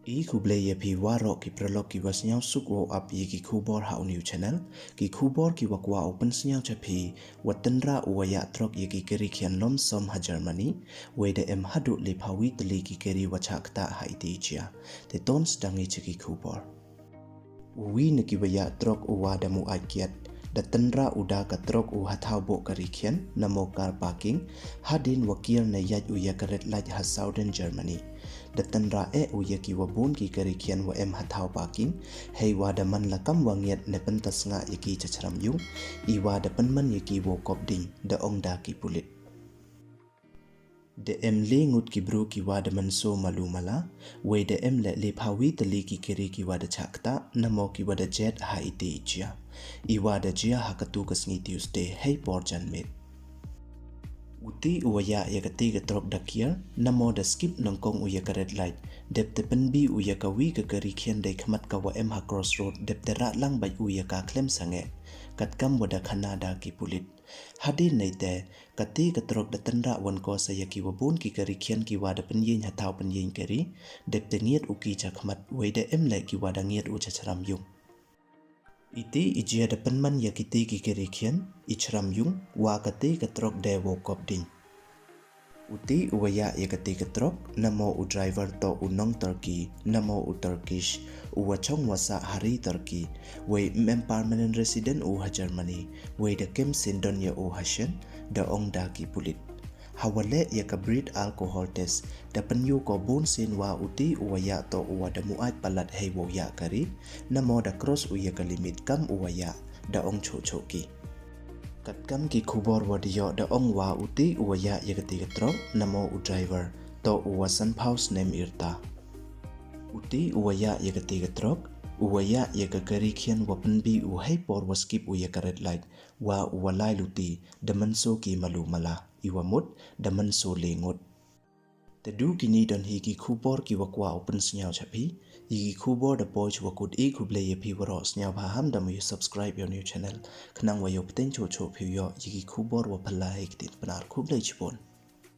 I kuble ye pi waro ki prolog ki was nyau suk wo up ye ki kubor ha new channel ki kubor ki wakwa open snyau chapi wa Tynrah wa ya trok ye ki kari khian lom som ha Germany we de em hadu le phawi tli ki kari wa chakta ha itijia te tons dangi ki kubor wi ne ki wa ya trok wa da mu akiat da Tynrah uda ka trok u hathau bo kari khian namo car parking hadin wakil na yaj u ya karet laj ha southern Germany da Tynrah u ya ki wa bun ki kari khian wa em hathau parking hei wa da man la kam wangiat ne pentas nga ya ki chachram yung I wa da penman ya ki wo kop ding da ongda ki pulit de em le ngut ki bro ki wa da man so malu mala we de em le phawi tali ki kiri ki wa da chakta namo ki wa da jet ha ite ichia I wa da jia hakatu kasngi Tuesday hei por jan met uti uya ya kati ka trok dakia namo da skip nongkong uya ka red light dep te penbi uya ka wi ka kari khian dai khmat ka wa em ha crossroad dep te ra lang bai uya ka klem sange kat kam wada Canada ki pulit hadin nei te kati ka trok da Tynrah wan ko sa ya ki wa bun ki kari khian ki wa da penyin ha tau penyin kari dep te ngiat uki cha khmat we de em le ki wa da ngiat u cha charam yung iti ijia da penman ya kiti ki kiri khian ichram yung wa kati ka trok de wo kop ding uti uya ya kati ka trok namo u driver to u nong Turkey namo u Turkish u wa chong wasa hari Turkey we mem permanent resident u ha Germany we da kem sindon ya u hashen da ong da ki pulit hawale ya ka breed alcohol test da penyu ko bun sin wa uti uya to uwa da muat palat hei wo ya kari namo da cross uya ka limit kam uya da ong cho cho ki kat kam ki khubor wadiyo da ong wa uti uya ya ka ti trok namo u driver to uwa san house name irta uti uya ya ka ti trok uya ya ka kari khian wa penbi u hei por wa skip uya ka red light wa uwa lai luti da manso ki malu mala iwa mut da manso lengot te du kini don hi ki khubor ki wakwa open snyau chapi I khubor da poch wakut kuble ye pi waro snyau ba ham da mu subscribe your new channel khnang wa yo pten cho cho phi yo ki khubor wa phalla hek tin panar khuble chpon